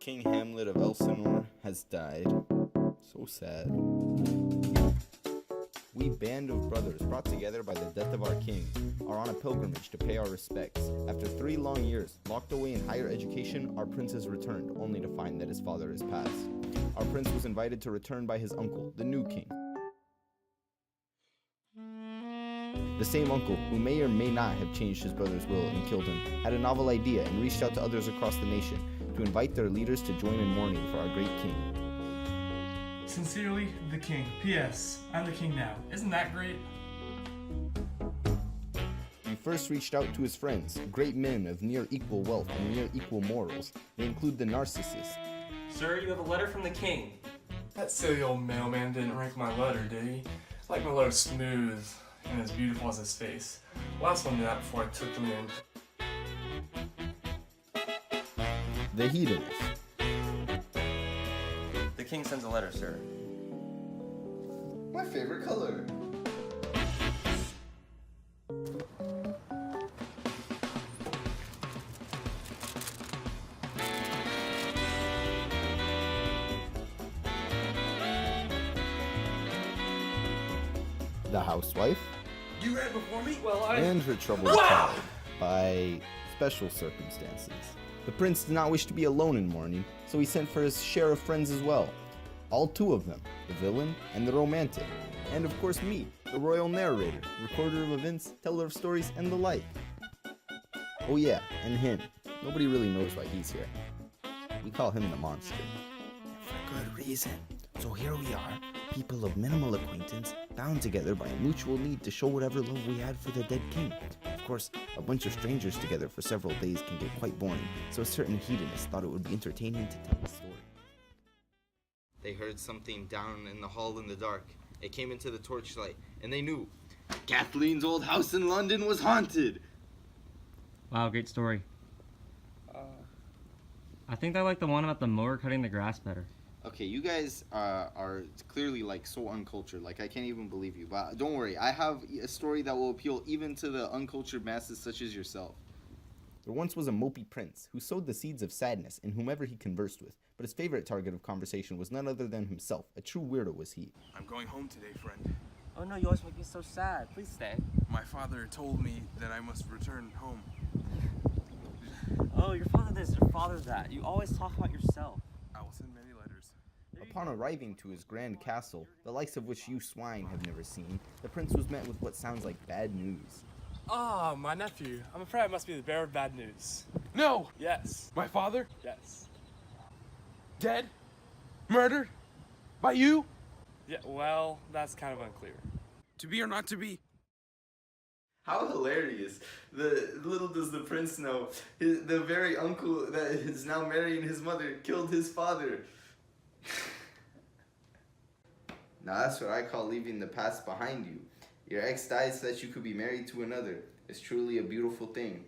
King Hamlet of Elsinore has died. So sad. We band of brothers brought together by the death of our king are on a pilgrimage to pay our respects. After 3 long years, locked away in higher education, our prince has returned, only to find that his father has passed. Our prince was invited to return by his uncle, the new king. The same uncle, who may or may not have changed his brother's will and killed him, had a novel idea and reached out to others across the nation to invite their leaders to join in mourning for our great king. Sincerely, the king. P.S. I'm the king now. Isn't that great? He first reached out to his friends, great men of near equal wealth and near equal morals. They include the narcissist. Sir, you have a letter from the king. That silly old mailman didn't rank my letter, did he? I like my letter smooth and as beautiful as his face. Last one did that before I took him in. The hedonist. The king sends a letter, sir. My favorite color. The housewife. You read before me? And her troubled child by special circumstances. The prince did not wish to be alone in mourning, so he sent for his share of friends as well. All 2 of them, the villain and the romantic. And of course me, the royal narrator, recorder of events, teller of stories, and the like. Oh yeah, and him. Nobody really knows why he's here. We call him the monster. And for good reason. So here we are, people of minimal acquaintance, bound together by a mutual need to show whatever love we had for the dead king. Of course, a bunch of strangers together for several days can get quite boring, so a certain hedonist thought it would be entertaining to tell a story. They heard something down in the hall in the dark. It came into the torchlight, and they knew Kathleen's old house in London was haunted. Wow, great story. I think I like the one about the mower cutting the grass better. Okay, you guys are clearly like so uncultured. Like, I can't even believe you. But don't worry, I have a story that will appeal even to the uncultured masses such as yourself. There once was a mopey prince who sowed the seeds of sadness in whomever he conversed with, but his favorite target of conversation was none other than himself. A true weirdo was he. I'm going home today, friend. Oh no, you always make me so sad. Please stay. My father told me that I must return home. Oh, your father this, your father that. You always talk about yourself. I will send many letters. Upon arriving to his grand castle, the likes of which you swine have never seen, the prince was met with what sounds like bad news. Ah, my nephew. I'm afraid I must be the bearer of bad news. No! Yes. My father? Yes. Dead? Murdered? By you? Yeah, well, that's kind of unclear. To be or not to be? How hilarious. Little does the prince know, the very uncle that is now marrying his mother killed his father. Now that's what I call leaving the past behind you. Your ex died so that you could be married to another. It's truly a beautiful thing.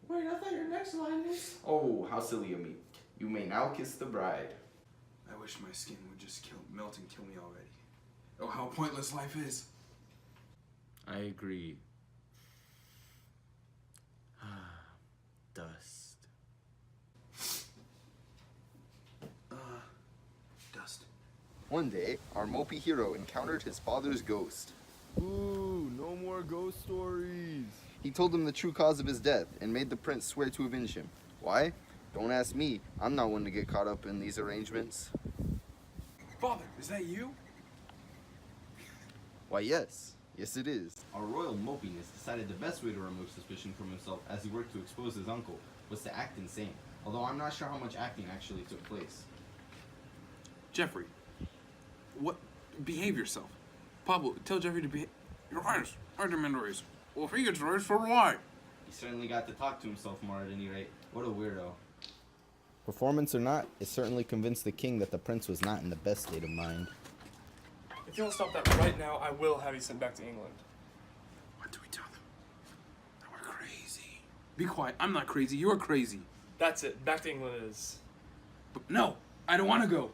Wait, I thought your next line is... Oh, how silly of me. You may now kiss the bride. I wish my skin would just melt and kill me already. Oh, how pointless life is. I agree. Dust. Dust. One day, our mopey hero encountered his father's ghost. Ooh, no more ghost stories. He told him the true cause of his death and made the prince swear to avenge him. Why? Don't ask me. I'm not one to get caught up in these arrangements. Father, is that you? Why, yes. Yes, it is. Our royal mopiness decided the best way to remove suspicion from himself as he worked to expose his uncle was to act insane. Although I'm not sure how much acting actually took place. Jeffrey. What? Behave yourself. Pablo, tell Jeffrey to behave. Your Highness, I demand a raise. Well, if he gets a raise, so do I. He certainly got to talk to himself more at any rate. What a weirdo. Performance or not, it certainly convinced the king that the prince was not in the best state of mind. If you don't stop that right now, I will have you sent back to England. What do we tell them? That we're crazy. Be quiet. I'm not crazy. You're crazy. That's it. Back to England it is. But no, I don't want to go.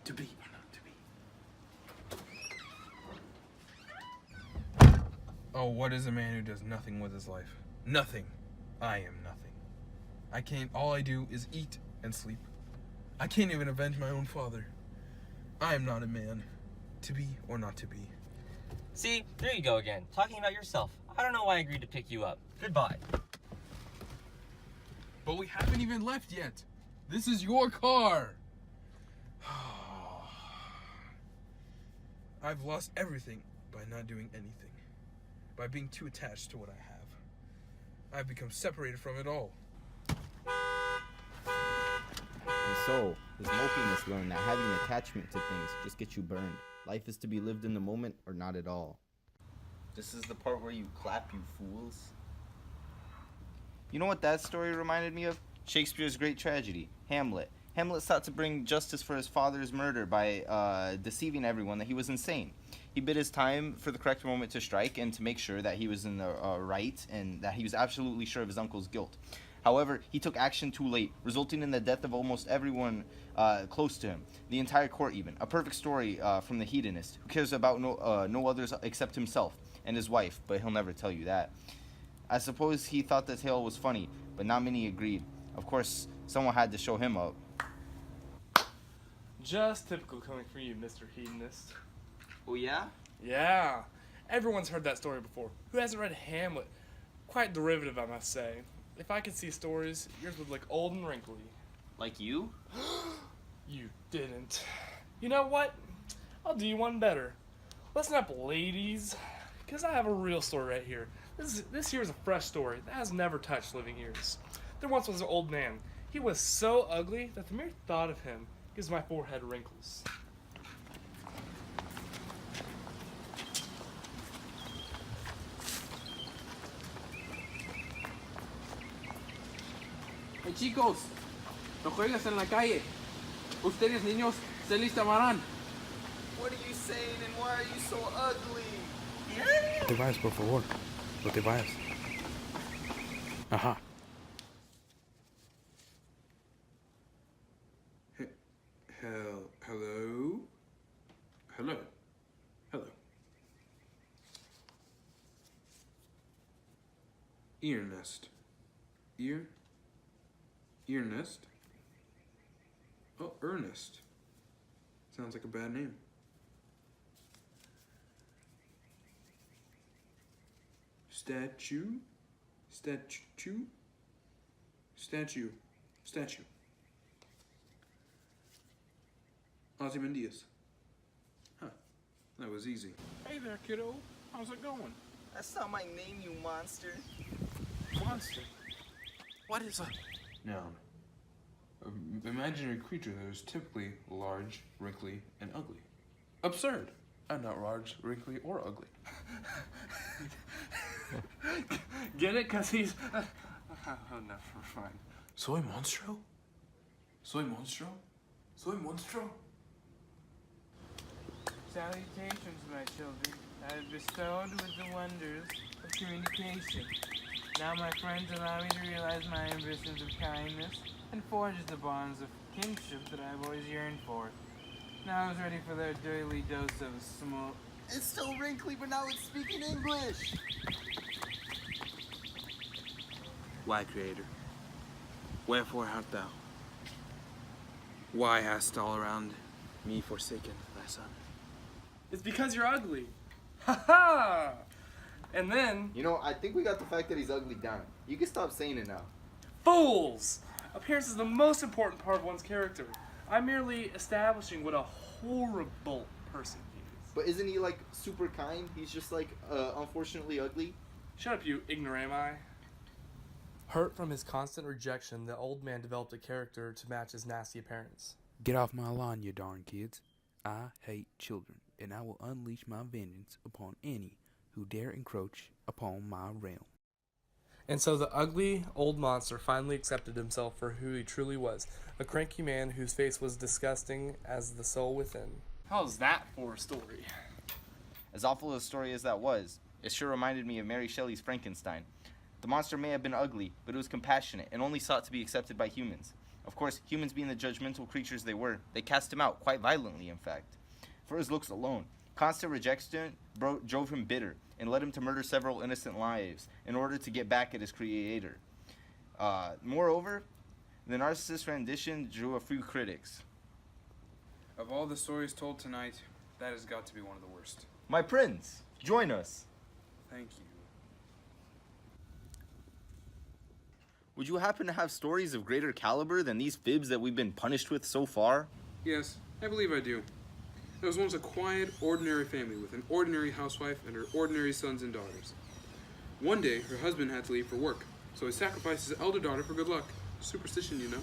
To be or not to be. Oh, what is a man who does nothing with his life? Nothing. I am nothing. All I do is eat and sleep. I can't even avenge my own father. I am not a man, to be or not to be. See, there you go again, talking about yourself. I don't know why I agreed to pick you up. Goodbye. But we haven't even left yet. This is your car. I've lost everything by not doing anything. By being too attached to what I have. I've become separated from it all. And so, his mopiness learned that having attachment to things just gets you burned. Life is to be lived in the moment or not at all. This is the part where you clap, you fools. You know what that story reminded me of? Shakespeare's great tragedy, Hamlet. Hamlet sought to bring justice for his father's murder by deceiving everyone that he was insane. He bid his time for the correct moment to strike and to make sure that he was in the right and that he was absolutely sure of his uncle's guilt. However, he took action too late, resulting in the death of almost everyone close to him, the entire court even. A perfect story from the hedonist, who cares about no others except himself and his wife, but he'll never tell you that. I suppose he thought the tale was funny, but not many agreed. Of course, someone had to show him up. Just typical coming from you, Mr. Hedonist. Oh yeah? Yeah. Everyone's heard that story before. Who hasn't read Hamlet? Quite derivative, I must say. If I could see stories, yours would look old and wrinkly. Like you? You didn't. You know what? I'll do you one better. Listen up, ladies, because I have a real story right here. This here is a fresh story that has never touched living ears. There once was an old man. He was so ugly that the mere thought of him gives my forehead wrinkles. Hey chicos, no juegues en la calle. Ustedes niños se listamarán. What are you saying and why are you so ugly? No te vayas, por favor. No te vayas. Ajá. Hello? Hello? Hello? Earnest. Earnest? Oh, Earnest. Sounds like a bad name. Statue? Ozymandias. Huh. That was easy. Hey there, kiddo. How's it going? That's not my name, you monster. Monster. What is a noun? Imaginary creature that is typically large, wrinkly, and ugly. Absurd. I'm not large, wrinkly, or ugly. Get it? Because he's... oh, never mind. Soy monstro? Soy monstro? Soy monstro? Salutations, my children. I have bestowed with the wonders of communication. Now, my friends, allow me to realize my ambitions of kindness and forge the bonds of kinship that I've always yearned for. Now I was ready for their daily dose of smoke. It's still wrinkly, but now it's speaking English. Why, Creator? Wherefore art thou? Why hast all around me forsaken thy son? It's because you're ugly. Ha ha! And then... You know, I think we got the fact that he's ugly down. You can stop saying it now. Fools! Appearance is the most important part of one's character. I'm merely establishing what a horrible person he is. But isn't he, like, super kind? He's just, like, unfortunately ugly? Shut up, you ignorami. Hurt from his constant rejection, the old man developed a character to match his nasty appearance. Get off my lawn, you darn kids. I hate children, and I will unleash my vengeance upon any who dare encroach upon my realm. And so the ugly old monster finally accepted himself for who he truly was, a cranky man whose face was disgusting as the soul within. How's that for a story? As awful a story as that was, it sure reminded me of Mary Shelley's Frankenstein. The monster may have been ugly, but it was compassionate and only sought to be accepted by humans. Of course, humans being the judgmental creatures they were, they cast him out, quite violently in fact. For his looks alone, constant rejection drove him bitter and led him to murder several innocent lives in order to get back at his creator. Moreover, The narcissist rendition drew a few critics. Of all the stories told tonight, that has got to be one of the worst. My prince, join us. Thank you. Would you happen to have stories of greater caliber than these fibs that we've been punished with so far? Yes, I believe I do. There was once a quiet, ordinary family with an ordinary housewife and her ordinary sons and daughters. One day, her husband had to leave for work, so he sacrificed his elder daughter for good luck. Superstition, you know.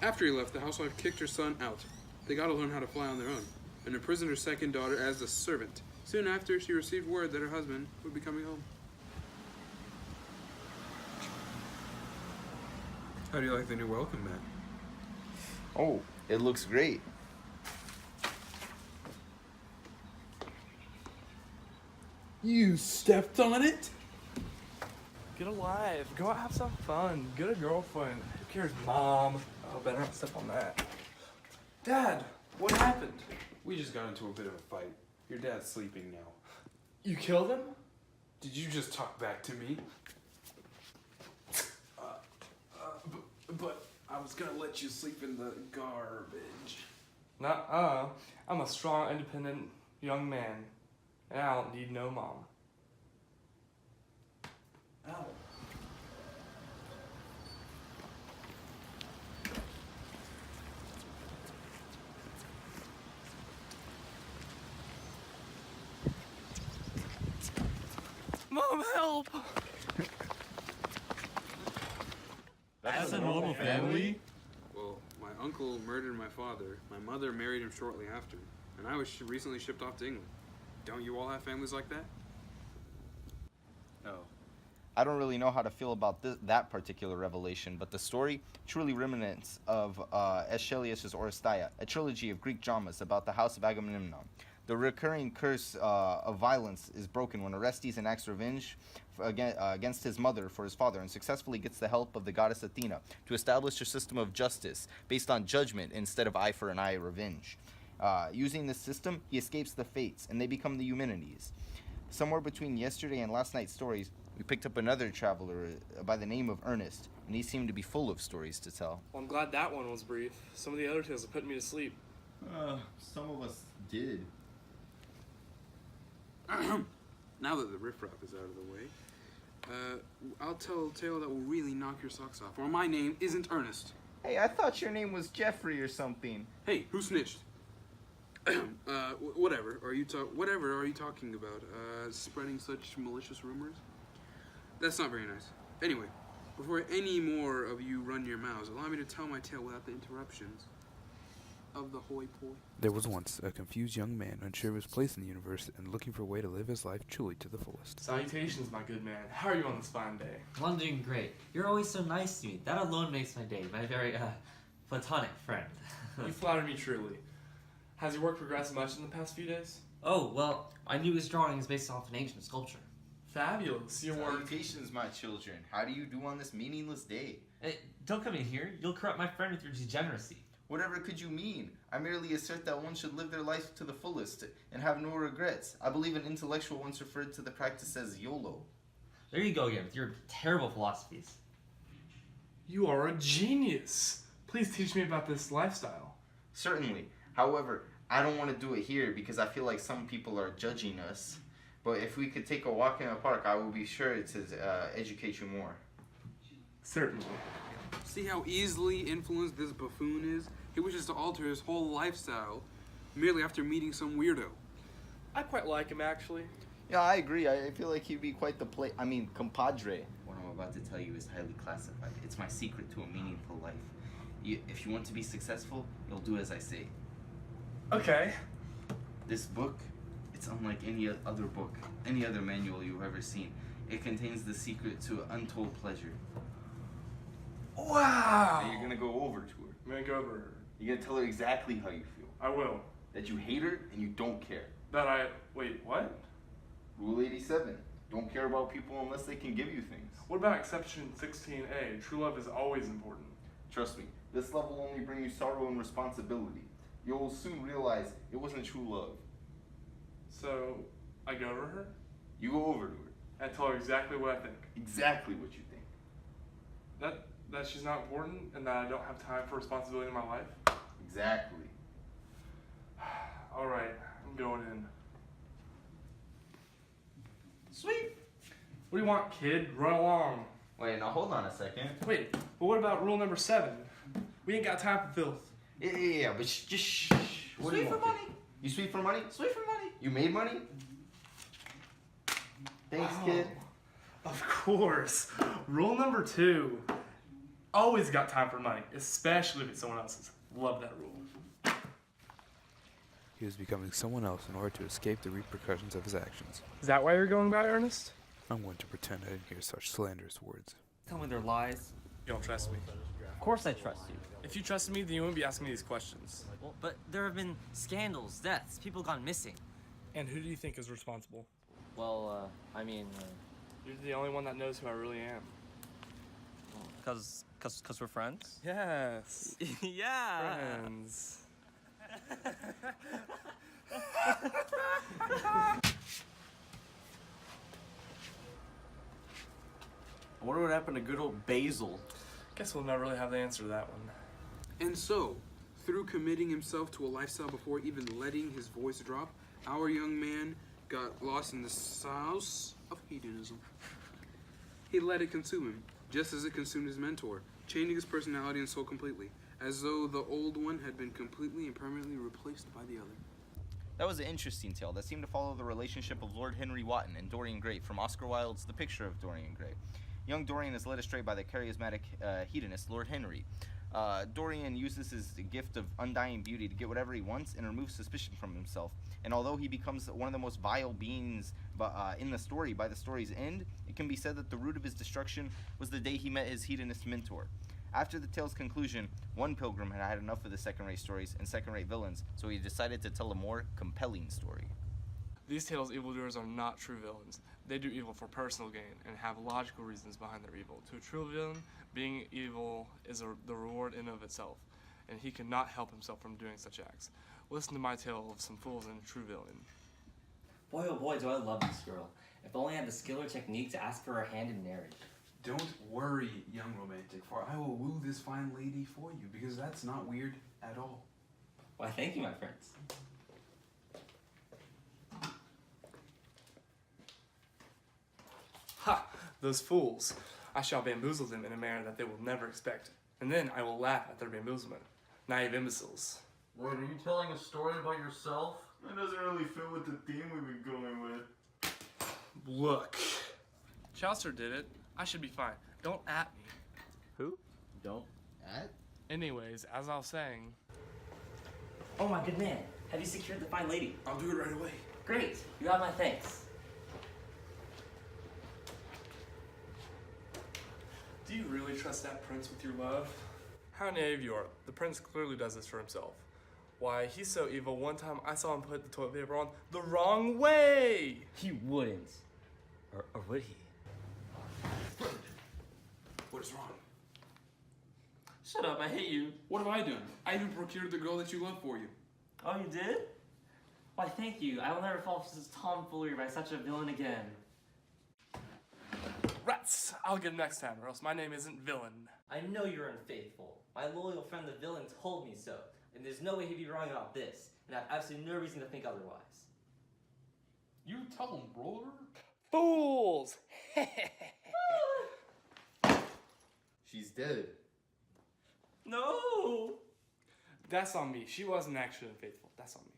After he left, the housewife kicked her son out. They got to learn how to fly on their own, and imprisoned her second daughter as a servant. Soon after, she received word that her husband would be coming home. How do you like the new welcome mat? Oh, it looks great. You stepped on it? Get alive. Go out, have some fun. Get a girlfriend. Who cares, Mom? Oh, better not step on that. Dad, what happened? We just got into a bit of a fight. Your dad's sleeping now. You killed him? Did you just talk back to me? But I was gonna let you sleep in the garbage. Nuh-uh. I'm a strong, independent young man, and I don't need no mom. Ow. Mom, help! That's a normal family? Well, my uncle murdered my father, my mother married him shortly after, and I was recently shipped off to England. Don't you all have families like that? No. I don't really know how to feel about that particular revelation, but the story truly remnants of Aeschylus's Oresteia, a trilogy of Greek dramas about the house of Agamemnon. The recurring curse of violence is broken when Orestes enacts revenge against his mother for his father and successfully gets the help of the goddess Athena to establish a system of justice based on judgment instead of eye for an eye revenge. Using this system, he escapes the fates, and they become the Eumenides. Somewhere between yesterday and last night's stories, we picked up another traveler by the name of Earnest, and he seemed to be full of stories to tell. Well, I'm glad that one was brief. Some of the other tales are putting me to sleep. Some of us did. Now that the riffraff is out of the way, I'll tell a tale that will really knock your socks off. Or my name isn't Ernest. Hey, I thought your name was Jeffrey or something. Hey, who snitched? Whatever are you talking about? Spreading such malicious rumors? That's not very nice. Anyway, before any more of you run your mouths, allow me to tell my tale without the interruptions of the hoi polloi. There was once a confused young man, unsure of his place in the universe and looking for a way to live his life truly to the fullest. Salutations, my good man. How are you on this fine day? Well, I'm doing great. You're always so nice to me. That alone makes my day. My very, platonic friend. You flatter me truly. Has your work progressed much in the past few days? Oh, well, my newest drawing is based off an ancient sculpture. Fabulous. Your work. Salutations, my children. How do you do on this meaningless day? Don't come in here. You'll corrupt my friend with your degeneracy. Whatever could you mean? I merely assert that one should live their life to the fullest and have no regrets. I believe an intellectual once referred to the practice as YOLO. There you go again with your terrible philosophies. You are a genius. Please teach me about this lifestyle. Certainly. However, I don't want to do it here because I feel like some people are judging us. But if we could take a walk in the park, I will be sure to educate you more. Certainly. See how easily influenced this buffoon is? He wishes to alter his whole lifestyle merely after meeting some weirdo. I quite like him, actually. Yeah, I agree. I feel like he'd be quite the compadre. What I'm about to tell you is highly classified. It's my secret to a meaningful life. If you want to be successful, you'll do as I say. Okay. This book, it's unlike any other book, any other manual you've ever seen. It contains the secret to untold pleasure. Wow! And you're gonna go over to her. I'm gonna go over her. You're gonna tell her exactly how you feel. I will. That you hate her and you don't care. Wait, what? Rule 87. Don't care about people unless they can give you things. What about exception 16A? True love is always important. Trust me, this love will only bring you sorrow and responsibility. You will soon realize it wasn't true love. So, I go over her? You go over to her. And tell her exactly what I think. Exactly what you think. That she's not important and that I don't have time for responsibility in my life? Exactly. Alright, I'm going in. Sweet. What do you want, kid? Run along. Wait, now hold on a second. Wait, but what about rule number 7? We ain't got time for filth. Yeah, but just shh. What do you Sweep for want, money. kid? You sweep for money? Sweet for money. You made money? Thanks, kid. Of course. Rule number 2. Always got time for money, especially if it's someone else's. Love that rule. He was becoming someone else in order to escape the repercussions of his actions. Is that why you're going by Earnest? I'm going to pretend I didn't hear such slanderous words. Tell me they're lies. You don't trust me. Of course I trust you. If you trusted me, then you wouldn't be asking me these questions. Well, but there have been scandals, deaths, people gone missing. And who do you think is responsible? Well, I mean, You're the only one that knows who I really am. cause we're friends? Yes. Yeah. Friends. I wonder what happened to good old Basil. Guess we'll never really have the answer to that one. And so, through committing himself to a lifestyle before even letting his voice drop, our young man got lost in the sauce of hedonism. He let it consume him, just as it consumed his mentor, changing his personality and soul completely, as though the old one had been completely and permanently replaced by the other. That was an interesting tale that seemed to follow the relationship of Lord Henry Wotton and Dorian Gray from Oscar Wilde's The Picture of Dorian Gray. Young Dorian is led astray by the charismatic hedonist Lord Henry. Dorian uses his gift of undying beauty to get whatever he wants and remove suspicion from himself. And although he becomes one of the most vile beings in the story by the story's end, it can be said that the root of his destruction was the day he met his hedonist mentor. After the tale's conclusion, one pilgrim had had enough of the second-rate stories and second-rate villains, so he decided to tell a more compelling story. These tales' evildoers are not true villains. They do evil for personal gain and have logical reasons behind their evil. To a true villain, being evil is the reward in of itself, and he cannot help himself from doing such acts. Listen to my tale of some fools and a true villain. Boy, oh boy, do I love this girl. If only I had the skill or technique to ask for her hand in marriage. Don't worry, young romantic, for I will woo this fine lady for you, because that's not weird at all. Why, thank you, my friends. Ha! Those fools! I shall bamboozle them in a manner that they will never expect, and then I will laugh at their bamboozlement. Naive imbeciles. Wait, are you telling a story about yourself? That doesn't really fit with the theme we've been going with. Look. Chaucer did it. I should be fine. Don't at me. Who? Don't at? Anyways, as I was saying... Oh, my good man. Have you secured the fine lady? I'll do it right away. Great. You have my thanks. Do you really trust that prince with your love? How naive you are. The prince clearly does this for himself. Why, he's so evil. One time I saw him put the toilet paper on the wrong way. He wouldn't. Or would he? What is wrong? Shut up, I hate you. What have I done? I even procured the girl that you love for you. Oh, you did? Why, thank you. I will never fall for this tomfoolery by such a villain again. Rats! I'll get him next time, or else my name isn't Villain. I know you're unfaithful. My loyal friend the villain told me so, and there's no way he'd be wrong about this, and I have absolutely no reason to think otherwise. You tell him, brother. Fools! She's dead. No! That's on me. She wasn't actually unfaithful. That's on me.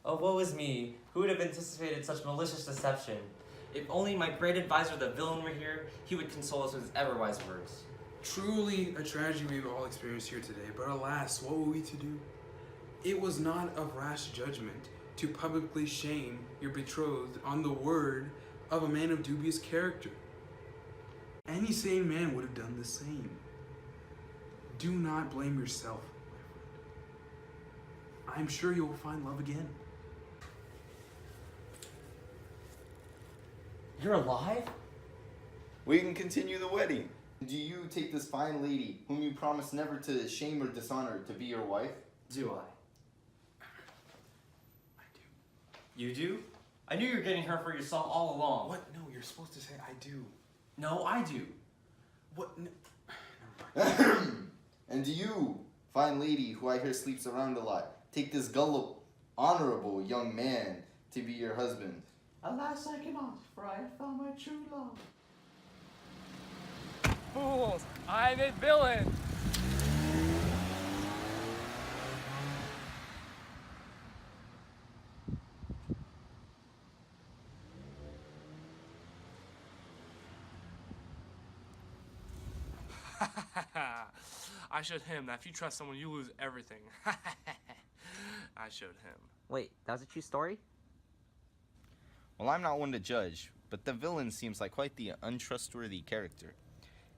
Oh, woe is me. Who would have anticipated such malicious deception? If only my great advisor, the villain, were here, he would console us with his ever-wise words. Truly a tragedy we've all experienced here today, but alas, what were we to do? It was not of rash judgment to publicly shame your betrothed on the word of a man of dubious character. Any sane man would have done the same. Do not blame yourself, my friend. I'm sure you will find love again. You're alive? We can continue the wedding. Do you take this fine lady, whom you promised never to shame or dishonor, to be your wife? Do I? You do? I knew you were getting her for yourself all along. What? No, you're supposed to say I do. No, I do. What? And you, fine lady who I hear sleeps around a lot, take this gullible, honorable young man to be your husband. Alas, I cannot, for I have found my true love. Fools! I'm a villain! I showed him that if you trust someone, you lose everything. I showed him. Wait, that was a true story? Well, I'm not one to judge, but the villain seems like quite the untrustworthy character.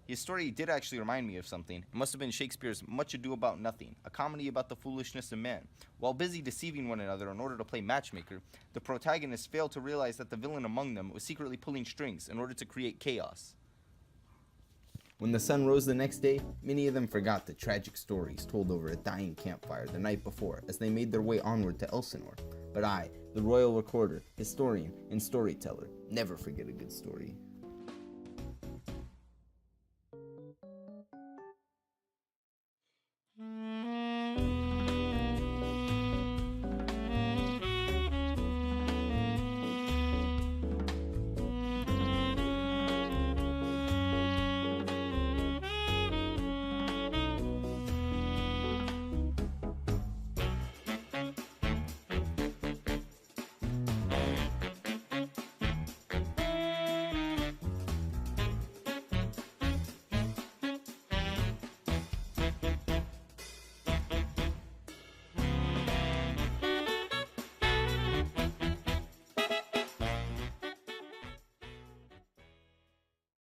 His story did actually remind me of something. It must have been Shakespeare's Much Ado About Nothing, a comedy about the foolishness of man. While busy deceiving one another in order to play matchmaker, the protagonists failed to realize that the villain among them was secretly pulling strings in order to create chaos. When the sun rose the next day, many of them forgot the tragic stories told over a dying campfire the night before as they made their way onward to Elsinore. But I, the royal recorder, historian, and storyteller, never forget a good story.